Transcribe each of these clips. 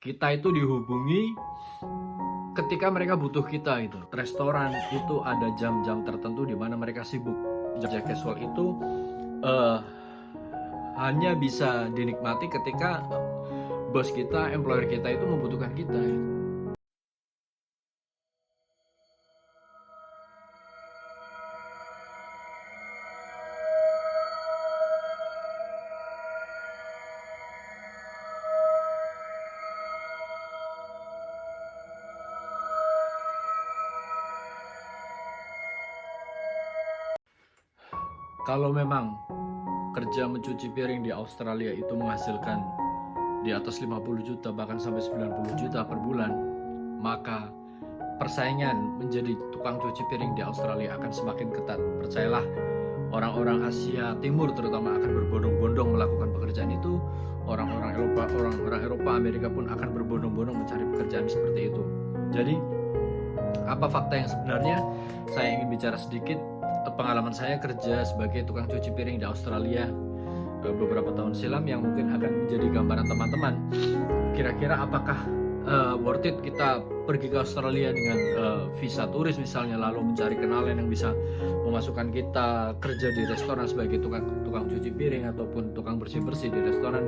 kita itu dihubungi ketika mereka butuh kita itu. Restoran itu ada jam-jam tertentu di mana mereka sibuk. Jam casual itu hanya bisa dinikmati ketika bos kita, employer kita itu membutuhkan kita. Kalau memang kerja mencuci piring di Australia itu menghasilkan di atas 50 juta bahkan sampai 90 juta per bulan, maka persaingan menjadi tukang cuci piring di Australia akan semakin ketat. Percayalah, orang-orang Asia Timur terutama akan berbondong-bondong melakukan pekerjaan itu. Orang-orang Eropa, Amerika pun akan berbondong-bondong mencari pekerjaan seperti itu. Jadi, apa fakta yang sebenarnya? Saya ingin bicara sedikit pengalaman saya kerja sebagai tukang cuci piring di Australia beberapa tahun silam yang mungkin akan menjadi gambaran teman-teman. Kira-kira apakah worth it kita pergi ke Australia dengan visa turis misalnya, lalu mencari kenalan yang bisa memasukkan kita kerja di restoran sebagai tukang cuci piring ataupun tukang bersih-bersih di restoran?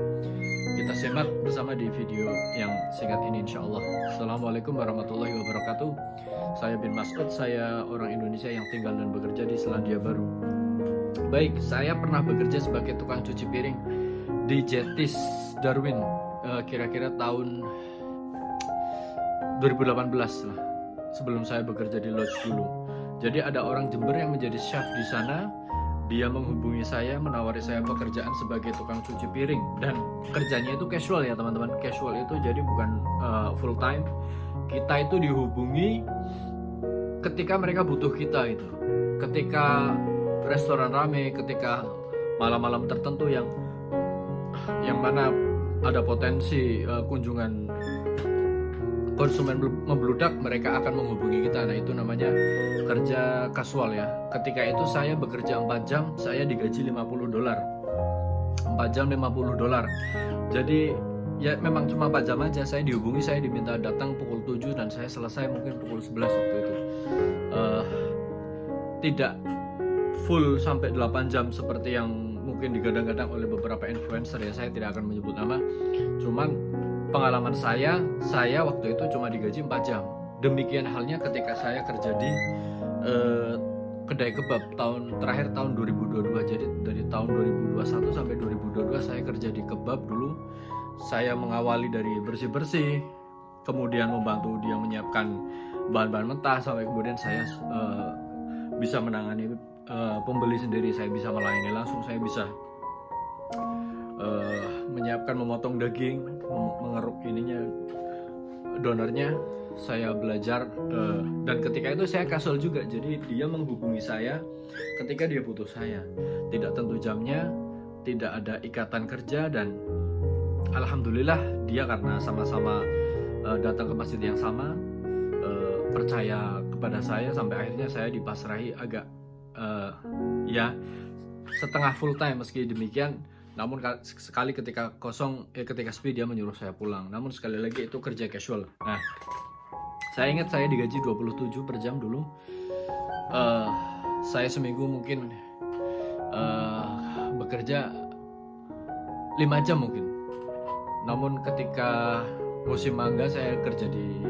Kita simak bersama di video yang singkat ini insya Allah. Assalamualaikum warahmatullahi wabarakatuh. Saya bin Mas'ud, saya orang Indonesia yang tinggal dan bekerja di Selandia Baru. Baik, saya pernah bekerja sebagai tukang cuci piring di Jetties Darwin kira-kira tahun 2018 lah, sebelum saya bekerja di lodge dulu. Jadi ada orang Jember yang menjadi chef di sana. Dia menghubungi saya, menawari saya pekerjaan sebagai tukang cuci piring, dan kerjanya itu casual ya teman-teman. Casual itu jadi bukan full time. Kita itu dihubungi ketika mereka butuh kita itu. Ketika restoran rame, ketika malam-malam tertentu yang mana ada potensi kunjungan konsumen membludak, mereka akan menghubungi kita. Nah, itu namanya kerja kasual ya. Ketika itu saya bekerja 4 jam, saya digaji $50. 4 jam $50. Jadi ya memang cuma 4 jam aja. Saya dihubungi, saya diminta datang pukul 7 dan saya selesai mungkin pukul 11 waktu itu. Tidak full sampai 8 jam seperti yang mungkin digadang-gadang oleh beberapa influencer ya. Saya tidak akan menyebut nama. Cuman pengalaman saya waktu itu cuma digaji 4 jam. Demikian halnya ketika saya kerja di kedai kebab terakhir tahun 2022. Jadi dari tahun 2021 sampai 2022 saya kerja di kebab dulu. Saya mengawali dari bersih-bersih, kemudian membantu dia menyiapkan bahan-bahan mentah, sampai kemudian saya bisa menangani pembeli sendiri. Saya bisa melayani langsung, saya bisa menyiapkan, memotong daging, mengeruk donornya. Saya belajar dan ketika itu saya casual juga. Jadi dia menghubungi saya ketika dia butuh saya. Tidak tentu jamnya, tidak ada ikatan kerja, dan alhamdulillah dia karena sama-sama datang ke masjid yang sama, percaya kepada saya sampai akhirnya saya dipasrahi agak ya setengah full time. Meski demikian, namun sekali ketika kosong, ketika sepi, dia menyuruh saya pulang. Namun sekali lagi itu kerja casual. Nah, saya ingat saya digaji 27 per jam dulu. Saya seminggu mungkin bekerja 5 jam mungkin. Namun ketika musim mangga saya kerja di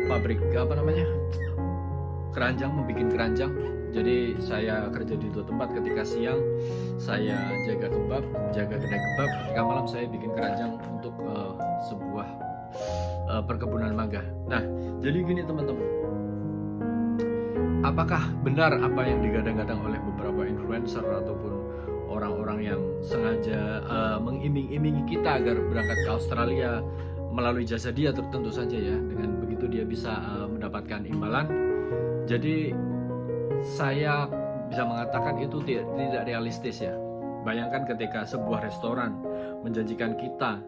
pabrik keranjang, membuat keranjang. Jadi saya kerja di 2 tempat. Ketika siang saya jaga kedai kebab. Ketika malam saya bikin keranjang untuk sebuah perkebunan mangga. Nah, jadi gini teman-teman, apakah benar apa yang digadang-gadang oleh beberapa influencer ataupun orang-orang yang sengaja mengiming-imingi kita agar berangkat ke Australia melalui jasa dia? Tentu saja ya, dengan begitu dia bisa mendapatkan imbalan. Jadi saya bisa mengatakan itu tidak realistis ya. Bayangkan ketika sebuah restoran menjanjikan kita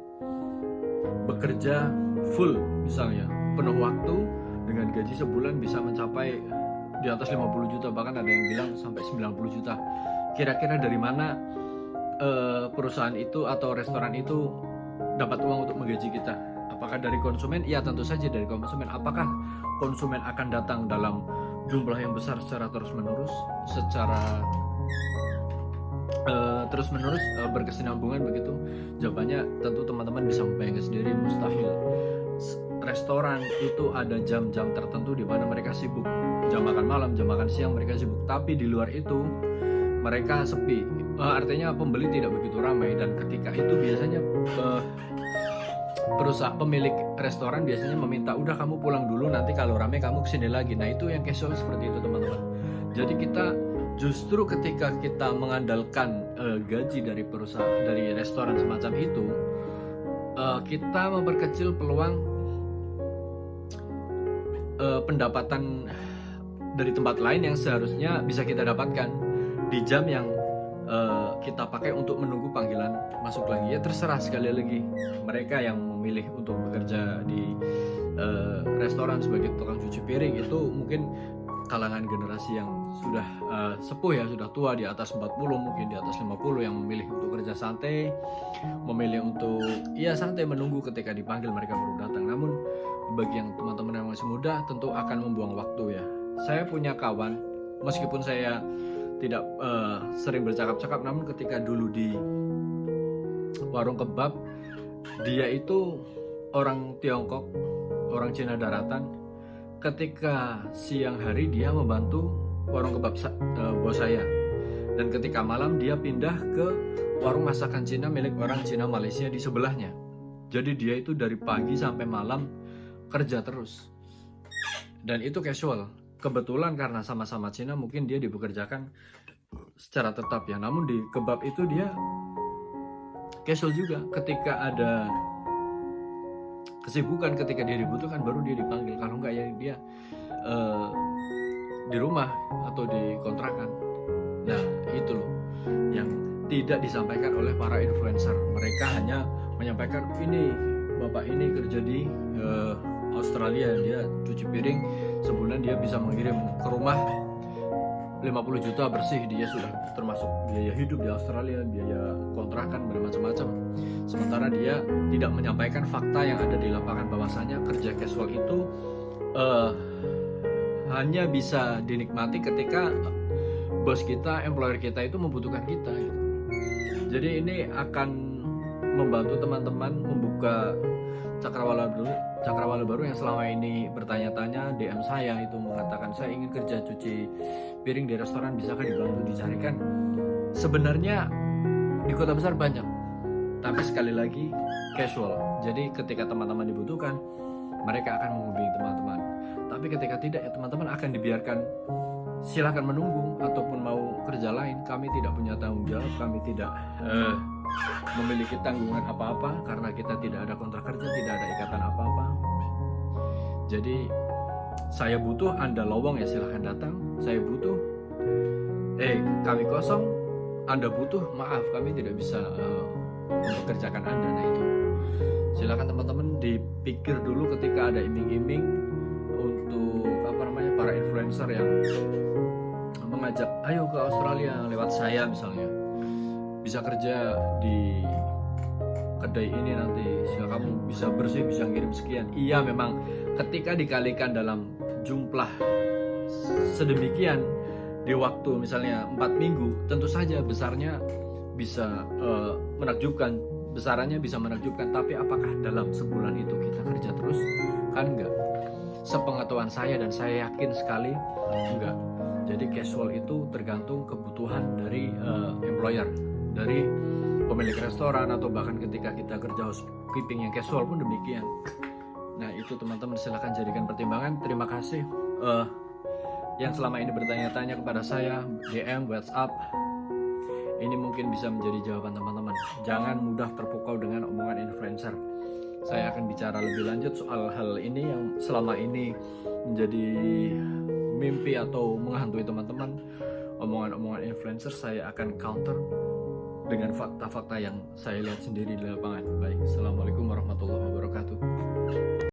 bekerja full, misalnya penuh waktu dengan gaji sebulan bisa mencapai di atas 50 juta, bahkan ada yang bilang sampai 90 juta. Kira-kira dari mana perusahaan itu atau restoran itu dapat uang untuk menggaji kita. Apakah dari konsumen? Iya, tentu saja dari konsumen. Apakah konsumen akan datang dalam jumlah yang besar secara terus-menerus, berkesinambungan begitu? Jawabannya tentu teman-teman bisa membayangkan sendiri, mustahil. Restoran itu ada jam-jam tertentu di mana mereka sibuk, jam makan malam, jam makan siang mereka sibuk, tapi di luar itu mereka sepi. Artinya pembeli tidak begitu ramai, dan ketika itu biasanya perusahaan pemilik restoran biasanya meminta, udah kamu pulang dulu, nanti kalau ramai kamu kesini lagi. Nah, itu yang casual seperti itu teman-teman. Jadi kita justru ketika kita mengandalkan gaji dari perusahaan, dari restoran semacam itu, kita memperkecil peluang pendapatan dari tempat lain yang seharusnya bisa kita dapatkan di jam yang kita pakai untuk menunggu panggilan masuk lagi. Ya terserah, sekali lagi mereka yang memilih untuk bekerja di restoran sebagai tukang cuci piring itu mungkin kalangan generasi yang sudah sepuh ya, sudah tua, di atas 40, mungkin di atas 50, yang memilih untuk kerja santai, memilih untuk santai menunggu ketika dipanggil mereka baru datang. Namun bagi yang teman-teman yang masih muda tentu akan membuang waktu ya. Saya punya kawan, meskipun saya tidak sering bercakap-cakap, namun ketika dulu di warung kebab, dia itu orang Tiongkok, orang Cina daratan. Ketika siang hari dia membantu warung kebab bos saya, dan ketika malam dia pindah ke warung masakan Cina milik orang Cina Malaysia di sebelahnya. Jadi dia itu dari pagi sampai malam kerja terus, dan itu casual. Kebetulan karena sama-sama Cina mungkin dia dipekerjakan secara tetap ya, namun di kebab itu dia casual juga. Ketika ada kesibukan, ketika dia dibutuhkan baru dia dipanggil, kalau enggak ya dia di rumah atau di kontrakan. Nah, itu loh yang tidak disampaikan oleh para influencer. Mereka hanya menyampaikan, ini bapak ini kerja di Australia, dia cuci piring sebulan dia bisa mengirim ke rumah 50 juta bersih, dia sudah termasuk biaya hidup di Australia, biaya kontrakan, bermacam-macam. Sementara dia tidak menyampaikan fakta yang ada di lapangan, bahwasanya kerja casual itu hanya bisa dinikmati ketika bos kita, employer kita itu membutuhkan kita gitu. Jadi ini akan membantu teman-teman membuka cakrawala baru yang selama ini bertanya-tanya, DM saya itu mengatakan, saya ingin kerja cuci piring di restoran, bisakah dibantu dicarikan? Sebenarnya di kota besar banyak, tapi sekali lagi casual. Jadi ketika teman-teman dibutuhkan, mereka akan menghubungi teman-teman. Tapi ketika tidak, ya teman-teman akan dibiarkan silakan menunggu ataupun mau kerja lain. Kami tidak punya tanggung jawab, kami tidak memiliki tanggungan apa-apa karena kita tidak ada kontrak kerja, tidak ada ikatan apa-apa. Jadi saya butuh, Anda lowong ya silahkan datang. Saya butuh, kami kosong, Anda butuh, maaf kami tidak bisa mempekerjakan Anda. Nah itu silakan teman-teman dipikir dulu ketika ada iming-iming untuk para influencer yang mengajak, ayo ke Australia lewat saya misalnya, bisa kerja di kedai ini nanti, kamu bisa bersih, bisa ngirim sekian. Iya memang ketika dikalikan dalam jumlah sedemikian di waktu misalnya 4 minggu, tentu saja besarnya bisa menakjubkan, besarannya bisa menakjubkan. Tapi apakah dalam sebulan itu kita kerja terus? Kan enggak. Sepengetahuan saya, dan saya yakin sekali enggak. Jadi casual itu tergantung kebutuhan dari employer, dari pemilik restoran, atau bahkan ketika kita kerja housekeeping yang casual pun demikian. Nah itu teman-teman silahkan jadikan pertimbangan. Terima kasih yang selama ini bertanya-tanya kepada saya, DM, WhatsApp. Ini mungkin bisa menjadi jawaban teman-teman. Jangan mudah terpukau dengan omongan influencer. Saya akan bicara lebih lanjut soal hal ini yang selama ini menjadi mimpi atau menghantui teman-teman. Omongan-omongan influencer saya akan counter dengan fakta-fakta yang saya lihat sendiri di lapangan. Baik, assalamualaikum warahmatullahi wabarakatuh.